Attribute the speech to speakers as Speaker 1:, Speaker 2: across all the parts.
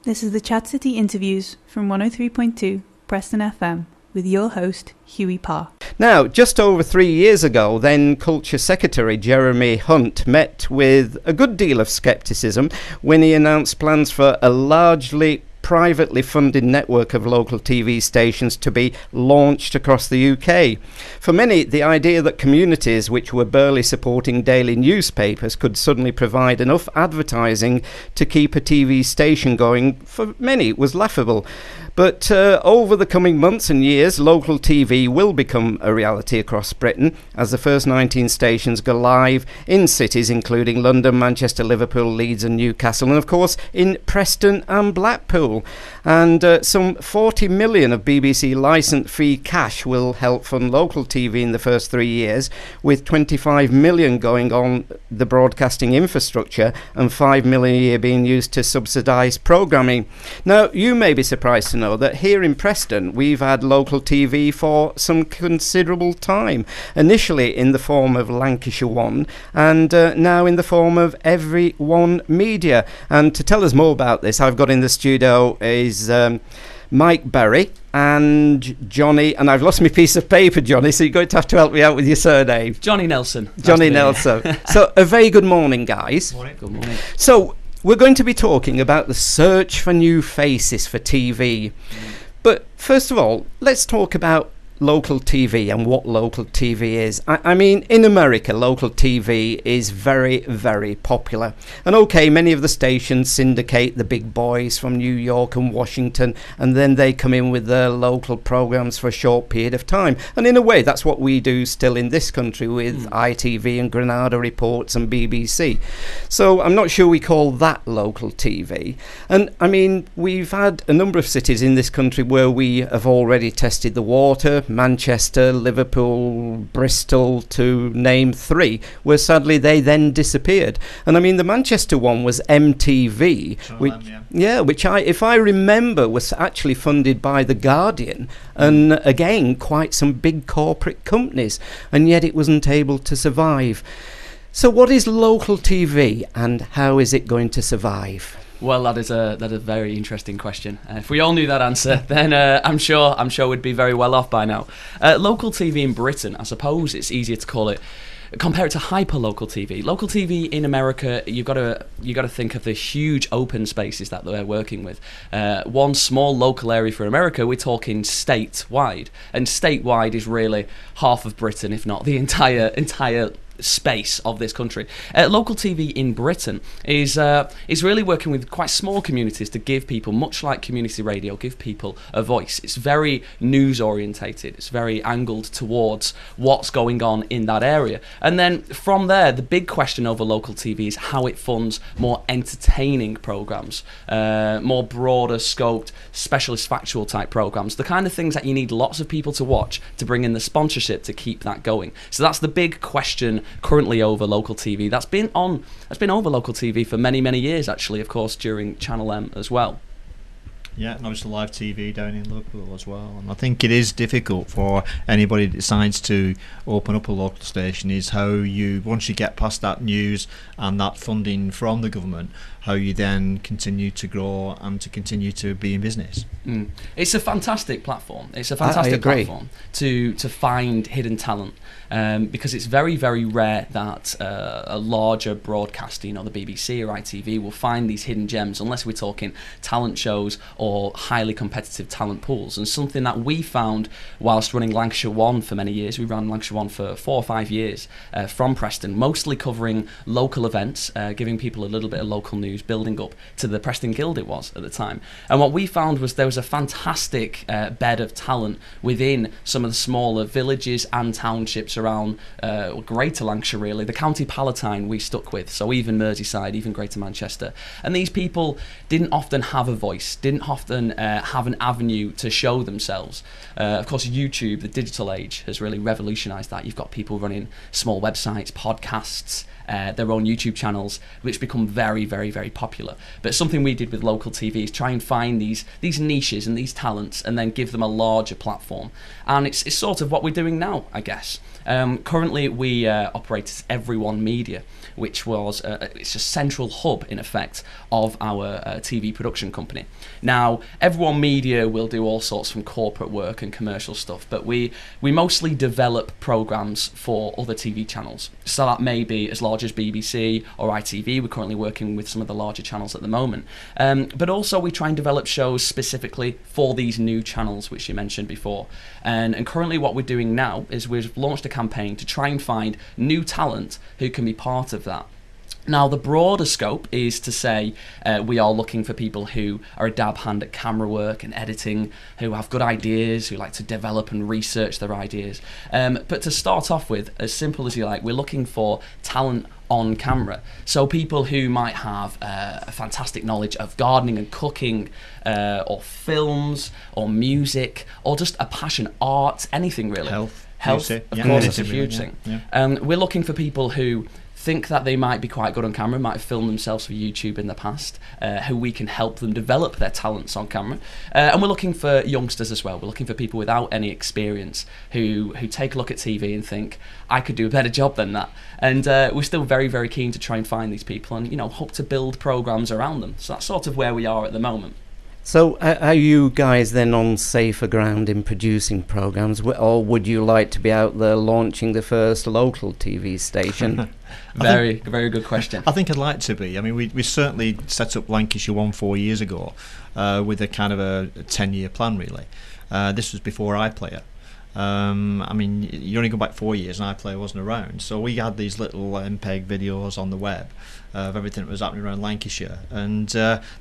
Speaker 1: This is the Chat City interviews from 103.2 Preston FM with your host, Hughie Parr.
Speaker 2: Now, just over 3 years ago, then Culture Secretary Jeremy Hunt met with a good deal of scepticism when he announced plans for a largely privately funded network of local TV stations to be launched across the UK. For many, the idea that communities which were barely supporting daily newspapers could suddenly provide enough advertising to keep a TV station going, for many was laughable. But over the coming months and years, local TV will become a reality across Britain as the first 19 stations go live in cities including London, Manchester, Liverpool, Leeds and Newcastle, and of course in Preston and Blackpool. And some 40 million of BBC licence fee cash will help fund local TV in the first 3 years, with 25 million going on the broadcasting infrastructure and 5 million a year being used to subsidise programming. Now, you may be surprised to know that here in Preston we've had local TV for some considerable time, initially in the form of Lancashire One and now in the form of EveryOneMedia. And to tell us more about this, I've got in the studio is Mike Barry and Jonny, and I've lost my piece of paper, Jonny, so you're going to have to help me out with your surname.
Speaker 3: Jonny Nelson.
Speaker 2: Jonny Nelson. So a very good morning, guys.
Speaker 3: Morning. Good morning.
Speaker 2: So we're going to be talking about the search for new faces for TV. But first of all, let's talk about local TV and what local TV is. I mean, in America, local TV is very, very popular. And okay, many of the stations syndicate the big boys from New York and Washington, and then they come in with their local programs for a short period of time. And in a way, that's what we do still in this country with ITV and Granada Reports and BBC. So I'm not sure we call that local TV. And I mean, we've had a number of cities in this country where we have already tested the water: Manchester, Liverpool, Bristol, to name three, where sadly they then disappeared. And I mean, the Manchester one was MTV, which if I remember, was actually funded by The Guardian, and again, quite some big corporate companies, and yet it wasn't able to survive. So what is local TV and how is it going to survive?
Speaker 3: Well, that is a very interesting question. If we all knew that answer, then I'm sure we'd be very well off by now. Local TV in Britain, I suppose it's easier to call it, compare it to hyper-local TV. Local TV in America, you've got to think of the huge open spaces that they're working with. One small local area for America, we're talking statewide, and statewide is really half of Britain, if not the entire space of this country. Local TV in Britain is really working with quite small communities to give people, much like community radio, give people a voice. It's very news orientated. It's very angled towards what's going on in that area. And then from there, the big question over local TV is how it funds more entertaining programs, more broader scoped, specialist factual type programs, the kind of things that you need lots of people to watch to bring in the sponsorship to keep that going. So that's the big question currently over local TV. That's been over local TV for many, many years, actually, of course, during Channel M as well.
Speaker 4: Yeah, and obviously live TV down in Liverpool as well. And I think it is difficult for anybody that decides to open up a local station, is how you, once you get past that news and that funding from the government, how you then continue to grow and to continue to be in business.
Speaker 3: It's a fantastic platform. It's a fantastic platform to find hidden talent, because it's very, very rare that a larger broadcaster, the BBC or ITV, will find these hidden gems, unless we're talking talent shows or highly competitive talent pools. And something that we found whilst running Lancashire One for many years, we ran Lancashire One for 4 or 5 years from Preston, mostly covering local events, giving people a little bit of local news, building up to the Preston Guild it was at the time. And what we found was there was a fantastic bed of talent within some of the smaller villages and townships around Greater Lancashire, really. The County Palatine we stuck with, so even Merseyside, even Greater Manchester. And these people didn't often have a voice, didn't often have an avenue to show themselves. Of course, YouTube, the digital age, has really revolutionised that. You've got people running small websites, podcasts, their own YouTube channels, which become very, very, very popular. But something we did with local TV is try and find these niches and these talents and then give them a larger platform. And it's sort of what we're doing now, I guess. Currently, we operate as EveryOneMedia, which was it's a central hub, in effect, of our TV production company. Now, EveryOneMedia will do all sorts from corporate work and commercial stuff, but we mostly develop programmes for other TV channels. So that may be as large as BBC or ITV. We're currently working with some of the larger channels at the moment. But also we try and develop shows specifically for these new channels, which you mentioned before. And currently what we're doing now is we've launched a campaign to try and find new talent who can be part of that. Now, the broader scope is to say we are looking for people who are a dab hand at camera work and editing, who have good ideas, who like to develop and research their ideas. But to start off with, as simple as you like, we're looking for talent on camera. So people who might have a fantastic knowledge of gardening and cooking, or films, or music, or just a passion, art, anything really.
Speaker 4: Health,
Speaker 3: of course, it's a huge thing. Yeah. We're looking for people who think that they might be quite good on camera, might have filmed themselves for YouTube in the past, who we can help them develop their talents on camera. And we're looking for youngsters as well. We're looking for people without any experience who take a look at TV and think, I could do a better job than that. And we're still very, very keen to try and find these people and, hope to build programmes around them. So that's sort of where we are at the moment.
Speaker 2: So are you guys then on safer ground in producing programmes, or would you like to be out there launching the first local TV station?
Speaker 3: Very good question.
Speaker 4: I think I'd like to be. I mean, we certainly set up Lancashire One 4 years ago with a kind of a 10-year plan, really. This was before iPlayer. I mean, you only go back 4 years and iPlayer wasn't around, so we had these little MPEG videos on the web of everything that was happening around Lancashire, and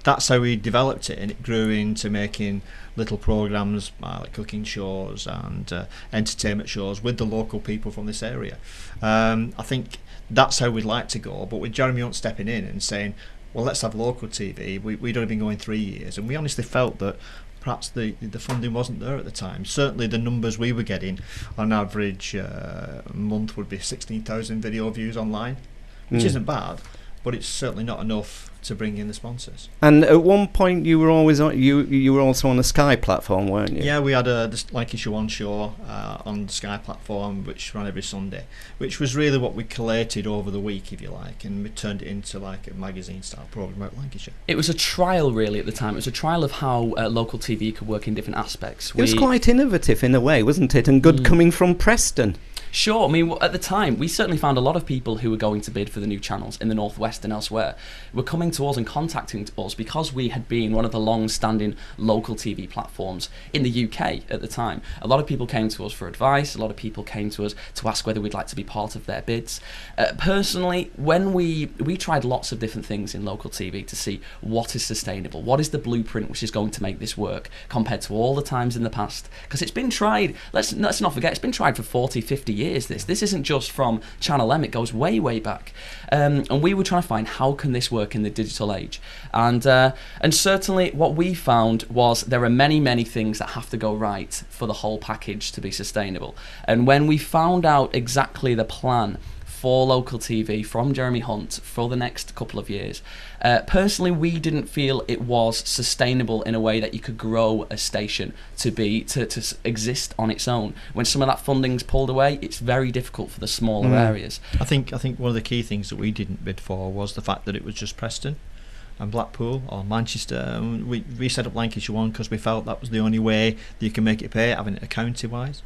Speaker 4: that's how we developed it, and it grew into making little programmes like cooking shows and entertainment shows with the local people from this area. I think that's how we'd like to go, but with Jeremy Hunt stepping in and saying, well, let's have local TV, we'd only been going 3 years, and we honestly felt that perhaps the funding wasn't there at the time. Certainly the numbers we were getting on average a month would be 16,000 video views online, which isn't bad, but it's certainly not enough to bring in the sponsors.
Speaker 2: And at one point you were always on, you were also on the Sky platform, weren't you?
Speaker 4: Yeah, we had the Lancashire One show on the Sky platform, which ran every Sunday, which was really what we collated over the week, if you like, and we turned it into like a magazine style programme about Lancashire.
Speaker 3: It was a trial really at the time. It was a trial of how local TV could work in different aspects.
Speaker 2: It was quite innovative in a way, wasn't it? And good coming from Preston.
Speaker 3: Sure, I mean, at the time, we certainly found a lot of people who were going to bid for the new channels in the Northwest and elsewhere were coming to us and contacting us because we had been one of the long-standing local TV platforms in the UK at the time. A lot of people came to us for advice, a lot of people came to us to ask whether we'd like to be part of their bids. Personally, when we tried lots of different things in local TV to see what is sustainable, what is the blueprint which is going to make this work compared to all the times in the past, because it's been tried, let's not forget, it's been tried for 40, 50 years. This isn't just from Channel M, it goes way back, and we were trying to find how can this work in the digital age, and certainly what we found was there are many things that have to go right for the whole package to be sustainable. And when we found out exactly the plan for local TV from Jeremy Hunt for the next couple of years, personally we didn't feel it was sustainable in a way that you could grow a station to exist on its own. When some of that funding's pulled away, it's very difficult for the smaller areas.
Speaker 4: I think one of the key things that we didn't bid for was the fact that it was just Preston and Blackpool or Manchester. We set up Lancashire One because we felt that was the only way that you can make it pay, having it county wise.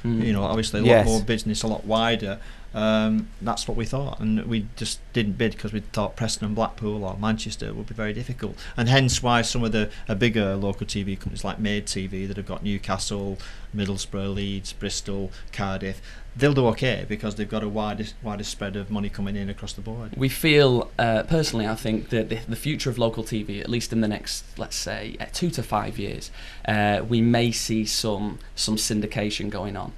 Speaker 4: Obviously a lot more business, a lot wider. That's what we thought, and we just didn't bid because we thought Preston and Blackpool or Manchester would be very difficult, and hence why some of the bigger local TV companies like Made TV that have got Newcastle, Middlesbrough, Leeds, Bristol, Cardiff, they'll do okay because they've got a wider spread of money coming in across the board.
Speaker 3: We feel, personally, I think that the future of local TV, at least in the next, let's say, 2 to 5 years, we may see some syndication going on.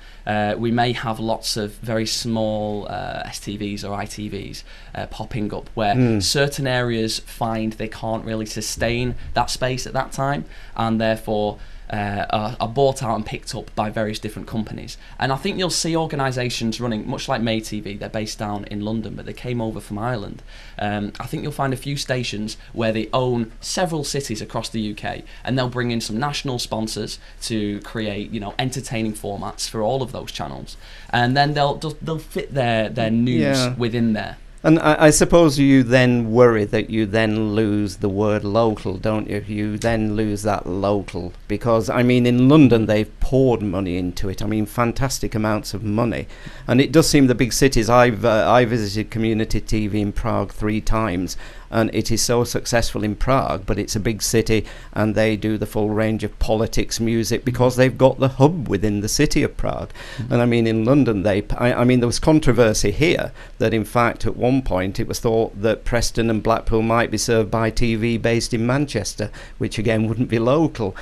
Speaker 3: We may have lots of very small small STVs or ITVs popping up, where certain areas find they can't really sustain that space at that time, and therefore are bought out and picked up by various different companies. And I think you'll see organisations running, much like May TV, they're based down in London, but they came over from Ireland. I think you'll find a few stations where they own several cities across the UK, and they'll bring in some national sponsors to create, entertaining formats for all of those channels, and then they'll fit their news within there.
Speaker 2: And I suppose you then worry that you then lose the word local, don't you? You then lose that local, because, in London they've poured money into it. Fantastic amounts of money. And it does seem the big cities. I visited community TV in Prague 3 times, and it is so successful in Prague, but it's a big city, and they do the full range of politics, music, because they've got the hub within the city of Prague. And in London, there was controversy here that, in fact, at one point it was thought that Preston and Blackpool might be served by TV based in Manchester, which again wouldn't be local.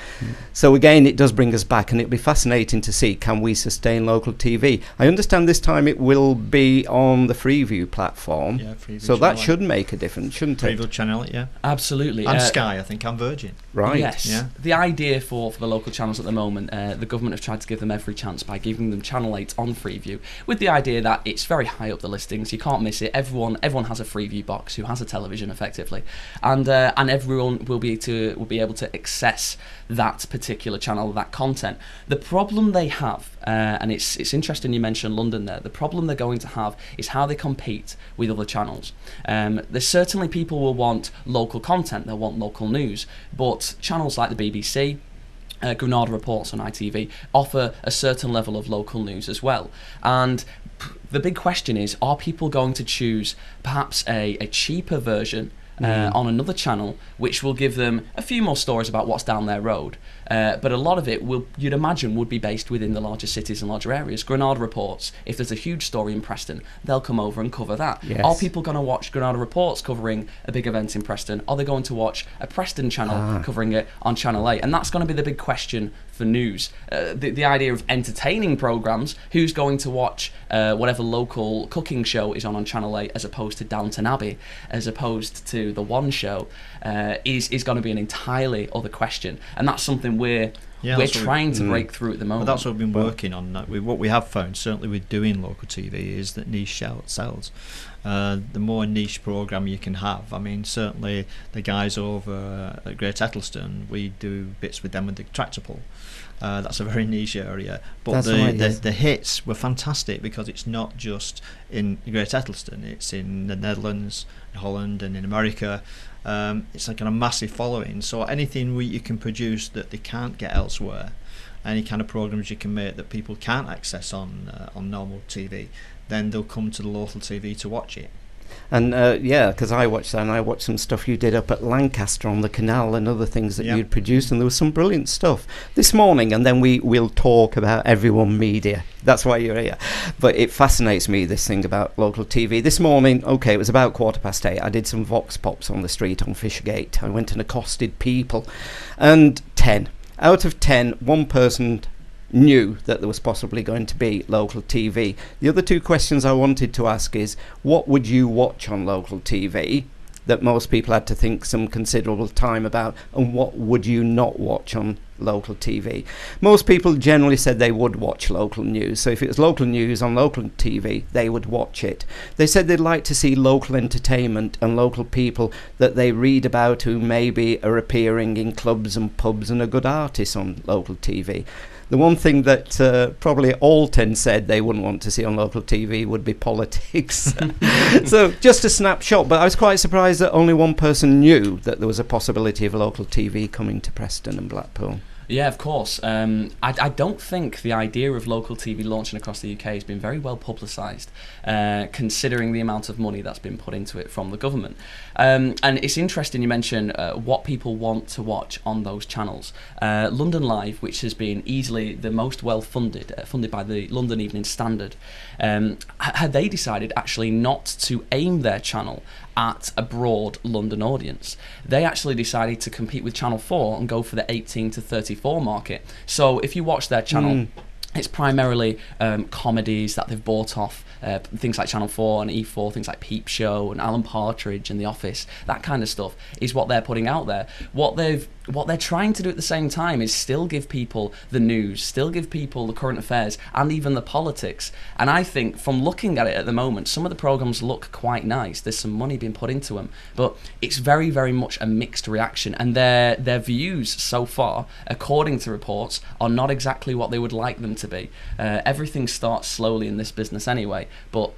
Speaker 2: So again, it does bring us back, and it'll be fascinating to see, can we sustain local TV? I understand this time it will be on the Freeview platform, so that should make a difference, shouldn't it?
Speaker 4: Freeview channel, yeah.
Speaker 3: Absolutely.
Speaker 4: And Sky, I think, and Virgin.
Speaker 2: Right.
Speaker 3: Yes.
Speaker 4: Yeah.
Speaker 3: The idea for the local channels at the moment, the government have tried to give them every chance by giving them Channel 8 on Freeview, with the idea that it's very high up the listings, you can't miss it. Everyone has a Freeview box who has a television, effectively, and everyone will be able to access that particular channel, that content. The problem they have, and it's interesting you mentioned London there, the problem they're going to have is how they compete with other channels. There's certainly people will want local content, they'll want local news, but channels like the BBC, Granada Reports on ITV, offer a certain level of local news as well. And the big question is, are people going to choose perhaps a cheaper version on another channel, which will give them a few more stories about what's down their road, but a lot of it you'd imagine would be based within the larger cities and larger areas. Granada Reports, if there's a huge story in Preston, they'll come over and cover that.
Speaker 2: Yes.
Speaker 3: Are people going to watch Granada Reports covering a big event in Preston? Are they going to watch a Preston channel covering it on Channel 8? And that's going to be the big question for news. The idea of entertaining programmes, who's going to watch whatever local cooking show is on Channel 8 as opposed to Downton Abbey, as opposed to the One Show, is going to be an entirely other question. And that's something we're trying to break through at the moment.
Speaker 4: Well, that's what we've been working on. What we have found, certainly with doing local TV, is that niche sells. The more niche programme you can have. Certainly the guys over at Great Ettleston, we do bits with them with the tractor pull. That's a very niche area, but the hits were fantastic, because it's not just in Great Ettleston, it's in the Netherlands, Holland, and in America. It's like a massive following, so anything you can produce that they can't get elsewhere, any kind of programs you can make that people can't access on normal TV, then they'll come to the local TV to watch it.
Speaker 2: And because I watched that, and I watched some stuff you did up at Lancaster on the canal and other things that you'd produced, and there was some brilliant stuff this morning. And then we'll talk about EveryOneMedia. That's why you're here. But it fascinates me, this thing about local TV. This morning, it was about 8:15. I did some vox pops on the street on Fishergate. I went and accosted people, and 10 out of 10, one person knew that there was possibly going to be local TV. The other two questions I wanted to ask is, what would you watch on local TV that most people had to think some considerable time about, and what would you not watch on local TV? Most people generally said they would watch local news, so if it was local news on local TV, they would watch it. They said they'd like to see local entertainment and local people that they read about who maybe are appearing in clubs and pubs and are good artists on local TV. The one thing that probably all 10 said they wouldn't want to see on local TV would be politics. So just a snapshot, but I was quite surprised that only one person knew that there was a possibility of local TV coming to Preston and Blackpool.
Speaker 3: Yeah, of course. I don't think the idea of local TV launching across the UK has been very well publicised, considering the amount of money that's been put into it from the government. And it's interesting you mention what people want to watch on those channels. London Live, which has been easily the most well-funded, funded by the London Evening Standard, had they decided actually not to aim their channel at a broad London audience. They actually decided to compete with Channel 4 and go for the 18 to 34 market. So if you watch their channel, It's primarily comedies that they've bought off things like Channel 4 and E4, things like Peep Show and Alan Partridge and The Office. That kind of stuff is what they're putting out there. What they're trying to do at the same time is still give people the news, still give people the current affairs and even the politics. And I think from looking at it at the moment, some of the programmes look quite nice. There's some money being put into them, but it's very, very much a mixed reaction. And their views so far, according to reports, are not exactly what they would like them to be. Everything starts slowly in this business anyway, but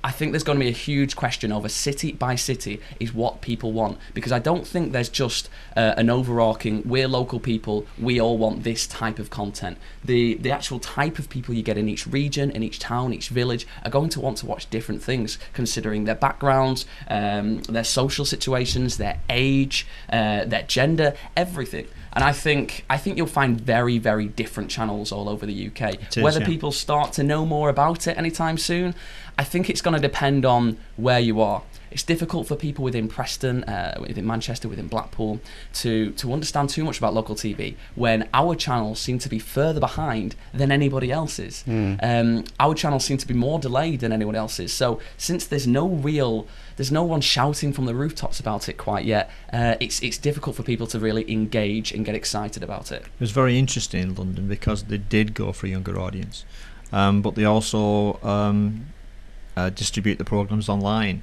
Speaker 3: I think there's going to be a huge question over city by city is what people want, because I don't think there's just an overarching, we're local people, we all want this type of content. The actual type of people you get in each region, in each town, each village are going to want to watch different things, considering their backgrounds, their social situations, their age, their gender, everything. And I think you'll find very, very different channels all over the UK. Whether people start to know more about it anytime soon, I think it's going to depend on where you are. It's difficult for people within Preston, within Manchester, within Blackpool, to understand too much about local TV when our channels seem to be further behind than anybody else's. Our channels seem to be more delayed than anyone else's. So since there's no one shouting from the rooftops about it quite yet, it's difficult for people to really engage and get excited about it.
Speaker 4: It was very interesting in London because they did go for a younger audience, but they also distribute the programmes online.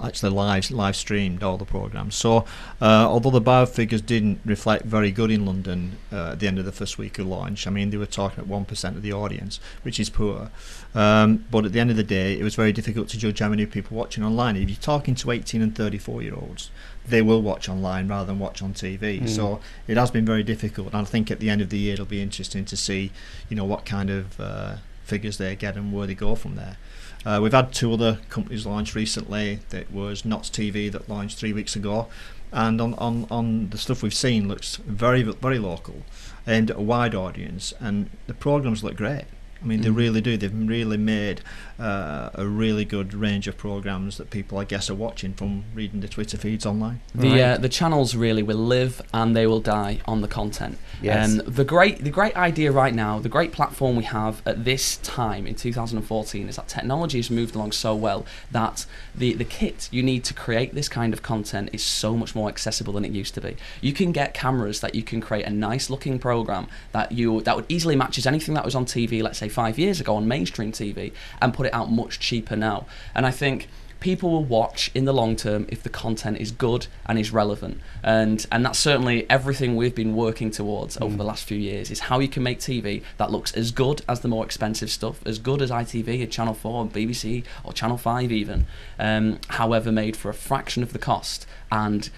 Speaker 4: Actually live streamed all the programmes. So although the BAV figures didn't reflect very good in London at the end of the first week of launch, I mean they were talking at 1% of the audience, which is poor. But at the end of the day, it was very difficult to judge how many people watching online. If you're talking to 18 and 34-year-olds, they will watch online rather than watch on TV. So it has been very difficult, and I think at the end of the year it'll be interesting to see, what kind of figures they get and where they go from there. We've had two other companies launch recently. That was Knots TV that launched 3 weeks ago, and on the stuff we've seen looks very, very local and a wide audience, and the programmes look great. I mean, they really do. They've really made a really good range of programmes that people, I guess, are watching from reading the Twitter feeds online.
Speaker 3: The channels really will live and they will die on the content.
Speaker 2: Yes.
Speaker 3: The great idea right now, the great platform we have at this time in 2014 is that technology has moved along so well that the kit you need to create this kind of content is so much more accessible than it used to be. You can get cameras that you can create a nice looking programme that would easily matches anything that was on TV, let's say 5 years ago on mainstream TV, and put it out much cheaper now. And I think people will watch in the long term if the content is good and is relevant, and that's certainly everything we've been working towards over the last few years, is how you can make TV that looks as good as the more expensive stuff, as good as ITV and Channel 4 and BBC or Channel 5 even, however made for a fraction of the cost, and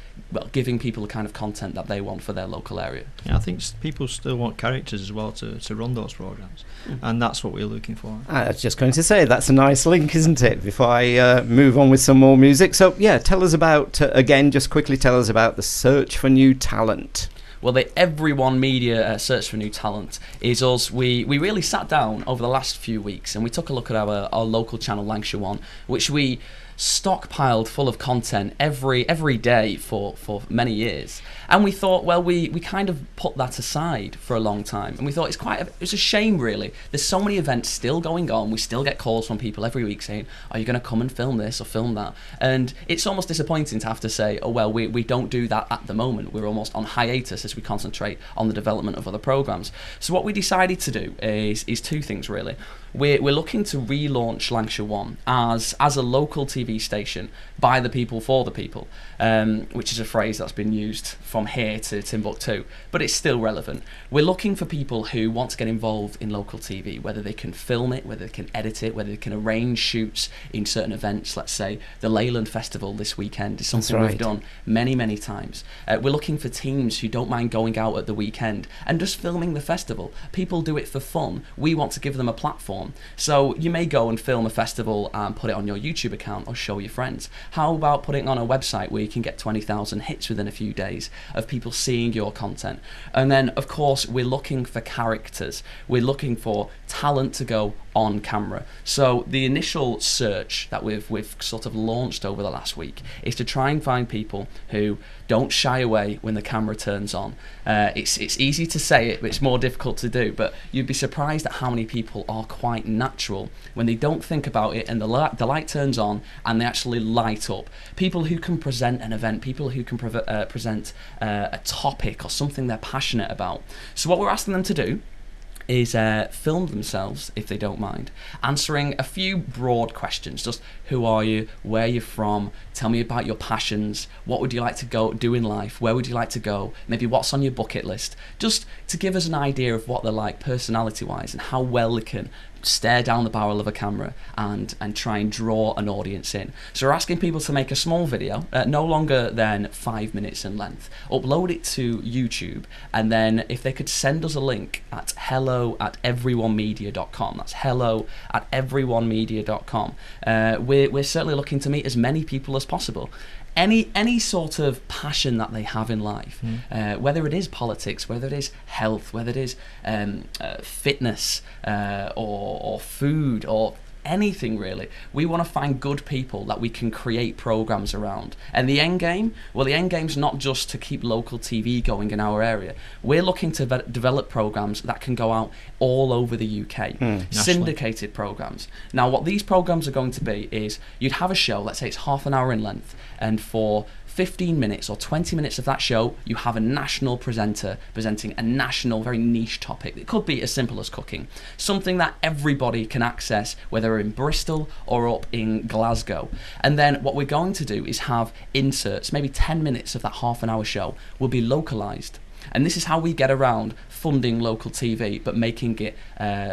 Speaker 3: giving people the kind of content that they want for their local area.
Speaker 4: Yeah, I think people still want characters as well to run those programmes, and that's what we're looking for.
Speaker 2: I was just going to say, that's a nice link, isn't it, before I move on with some more music. So, yeah, tell us about, again, just quickly tell us about the search for new talent.
Speaker 3: Well, the EveryOneMedia Search for New Talent is us. We really sat down over the last few weeks and we took a look at our local channel, Lancashire One, which we stockpiled full of content every day for many years, and we thought, well, we kind of put that aside for a long time, and we thought it's a shame really. There's so many events still going on. We still get calls from people every week saying, are you going to come and film this or film that? And it's almost disappointing to have to say, oh well, we don't do that at the moment. We're almost on hiatus as we concentrate on the development of other programs. So what we decided to do is two things really. We're looking to relaunch Lancashire One as a local TV station by the people for the people, which is a phrase that's been used from here to Timbuktu, but it's still relevant. We're looking for people who want to get involved in local TV, whether they can film it, whether they can edit it, whether they can arrange shoots in certain events. Let's say the Leyland Festival this weekend is something we've done many times. We're looking for teams who don't mind going out at the weekend and just filming the festival. People do it for fun. We want to give them a platform. So you may go and film a festival and put it on your YouTube account or show your friends. How about putting it on a website where you can get 20,000 hits within a few days of people seeing your content? And then, of course, we're looking for characters. We're looking for talent to go on camera. So the initial search that we've sort of launched over the last week is to try and find people who don't shy away when the camera turns on. It's easy to say it, but it's more difficult to do. But you'd be surprised at how many people are quite natural when they don't think about it, and the light turns on and they actually light up. People who can present an event, people who can present a topic or something they're passionate about. So what we're asking them to do is film themselves, if they don't mind, answering a few broad questions. Just who are you, where are you from, tell me about your passions, what would you like to go do in life, where would you like to go, maybe what's on your bucket list, just to give us an idea of what they're like personality wise and how well they can stare down the barrel of a camera and try and draw an audience in. So we're asking people to make a small video, no longer than 5 minutes in length, upload it to YouTube, and then if they could send us a link at hello@everyonemedia.com, that's hello@everyonemedia.com, we're certainly looking to meet as many people as possible. Any sort of passion that they have in life, whether it is politics, whether it is health, whether it is fitness or food or anything really, we want to find good people that we can create programs around. And the end game, well, the end game's not just to keep local TV going in our area. We're looking to develop programs that can go out all over the UK, syndicated programs. Now, what these programs are going to be is you'd have a show, let's say it's half an hour in length, and for 15 minutes or 20 minutes of that show, you have a national presenter presenting a national, very niche topic. It could be as simple as cooking, something that everybody can access, whether in Bristol or up in Glasgow. And then what we're going to do is have inserts, maybe 10 minutes of that half an hour show will be localised. And this is how we get around funding local TV, but making it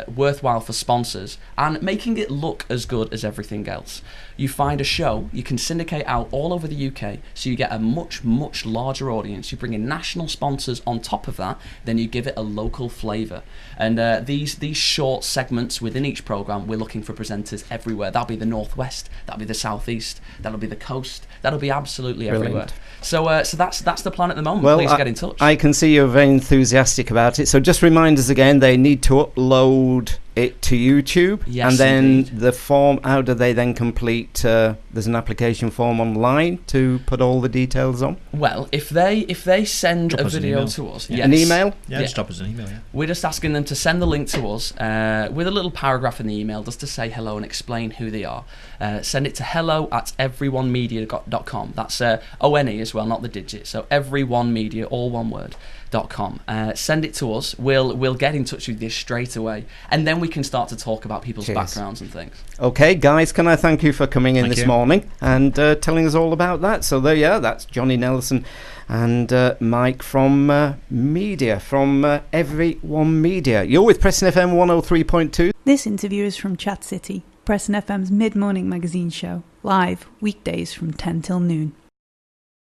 Speaker 3: worthwhile for sponsors and making it look as good as everything else. You find a show, you can syndicate out all over the UK, so you get a much, much larger audience. You bring in national sponsors on top of that, then you give it a local flavour. And these short segments within each programme, we're looking for presenters everywhere. That'll be the Northwest, that'll be the Southeast, that'll be the coast, that'll be absolutely everywhere. So that's the plan at the moment.
Speaker 2: Well,
Speaker 3: please get in touch.
Speaker 2: I can see you're very enthusiastic about it. So just remind us again, they need to upload it to YouTube,
Speaker 3: yes,
Speaker 2: and then
Speaker 3: indeed.
Speaker 2: the form, how do they then complete? There's an application form online to put all the details on.
Speaker 3: Well, if they send
Speaker 4: Drop
Speaker 3: a
Speaker 4: us an
Speaker 3: video
Speaker 4: email.
Speaker 3: to us,
Speaker 2: An email?
Speaker 4: Yeah, just drop us an email, yeah.
Speaker 3: We're just asking them to send the link to us with a little paragraph in the email just to say hello and explain who they are. Send it to hello@everyonemedia.com. That's ONE as well, not the digit. So EveryOneMedia, all one word. .com. Send it to us. We'll get in touch with you straight away, and then we can start to talk about people's backgrounds and things.
Speaker 2: Okay, guys, can I thank you for coming in this morning and telling us all about that? So there you are. That's Jonny Nelson and Mike from Media, from Everyone Media. You're with Preston FM 103.2.
Speaker 1: This interview is from Chat City, Preston FM's mid-morning magazine show, live weekdays from 10 till noon.